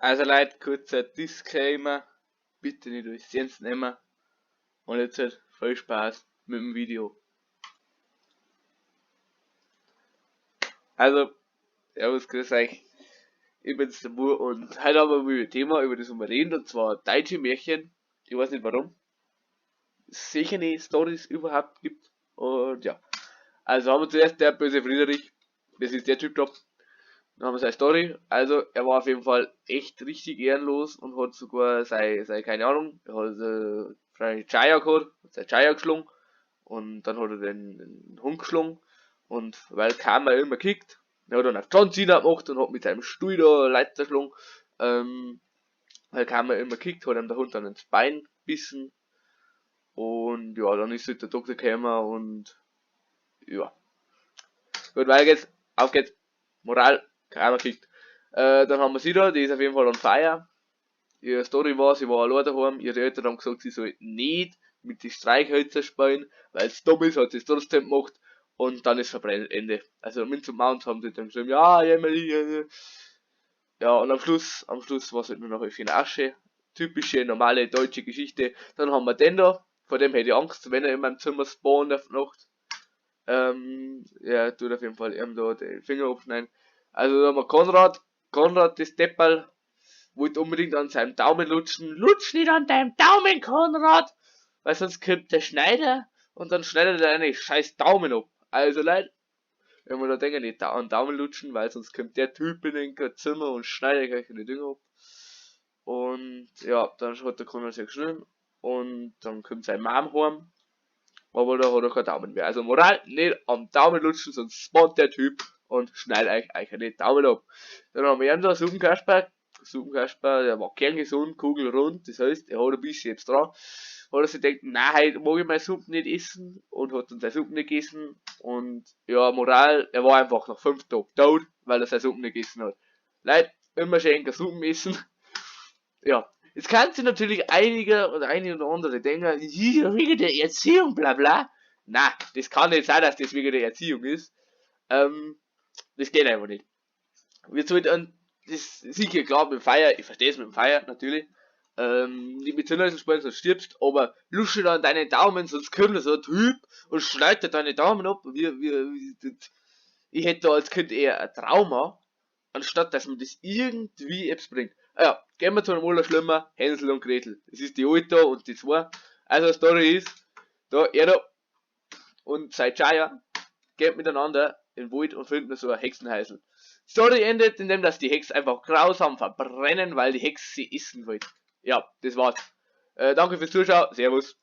Also Leute, kurzer Disclaimer, bitte nicht euch ernst nehmen und jetzt halt viel Spaß mit dem Video. Also, servus, grüß euch, ich bin's der Mur und heute haben wir ein Thema, über das wir reden, und zwar deutsche Märchen. Ich weiß nicht warum, es sicher nicht Stories überhaupt gibt und ja. Also haben wir zuerst der böse Friedrich, das ist der Typ da. Dann haben wir seine Story. Also, er war auf jeden Fall echt richtig ehrenlos und hat sogar keine Ahnung, er hat seine Chaya gehabt, hat seine Chaya geschlungen und dann hat er den Hund geschlungen und weil Karma immer kickt, dann hat er auf John Cena gemacht und hat mit seinem Stuhl da Leute geschlungen. Weil Karma immer kickt, hat ihm der Hund dann ins Bein bissen und ja, dann ist halt der Doktor gekommen und ja. Gut, weiter geht's, auf geht's. Moral, keiner kriegt. Dann haben wir sie da, die ist auf jeden Fall on fire. Ihre Story war, sie war allein daheim, ihre Eltern haben gesagt, sie soll nicht mit den Streichhölzern spielen, weil es dumm ist, hat sie es trotzdem gemacht und dann ist verbrennt, Ende. Also mit zum Mount haben sie dann geschrieben, ja, Emily, ja, und am Schluss war es halt nur noch in Asche. Typische, normale deutsche Geschichte. Dann haben wir den da, vor dem hätte ich Angst, wenn er in meinem Zimmer spawnt auf Nacht. Ja, tut auf jeden Fall ihm da den Finger abschneiden. Also da haben wir Konrad das Deppal, wollte unbedingt an seinem Daumen lutschen. Lutsch nicht an deinem Daumen, Konrad! Weil sonst kommt der Schneider und dann schneidet er eine scheiß Daumen ab. Also Leute, wenn wir da denken, nicht an Daumen lutschen, weil sonst kommt der Typ in den Zimmer und schneidet euch die Dinger ab. Und ja, dann hat der Konrad sich geschnitten und dann kommt sein Mom heim. Aber da hat er keinen Daumen mehr. Also Moral, nicht am Daumen lutschen, sonst spawnt der Typ und schneidet euch den Daumen ab. Dann haben wir einen da, Suppenkasper. Suppenkasper, der war kerngesund, kugelrund, das heißt, er hat ein bisschen jetzt dran. Hat er sich gedacht, nein, heute mag ich meine Suppe nicht essen und hat dann seine Suppe nicht gegessen. Und ja, Moral, er war einfach nach 5 Tagen tot, weil er seine Suppe nicht gegessen hat. Leute, immer schön Suppen essen. Ja, jetzt kann sich natürlich einige oder andere denken, hier wegen der Erziehung, bla bla. Na, das kann nicht sein, dass das wegen der Erziehung ist. Das geht einfach nicht. Wir sollten, das ist sicher klar mit dem Feier, ich verstehe es mit dem Feier natürlich. Nicht mit Zündhölzern spielen, sonst stirbst, aber lusche da an deinen Daumen, sonst kommt da so ein Typ und schneidet deine Daumen ab. Ich hätte da als Kind eher ein Trauma, anstatt dass man das irgendwie Apps bringt. Ah ja, gehen wir zu einem Allerschlimmer, Hänsel und Gretel. Das ist die Alte und die zwei. Also die Story ist, da er da und sein Chaya geht miteinander in den Wald und finden so ein Hexenhäusl. Story endet, indem dass die Hex einfach grausam verbrennen, weil die Hex sie essen will. Ja, das war's. Danke fürs Zuschauen, servus.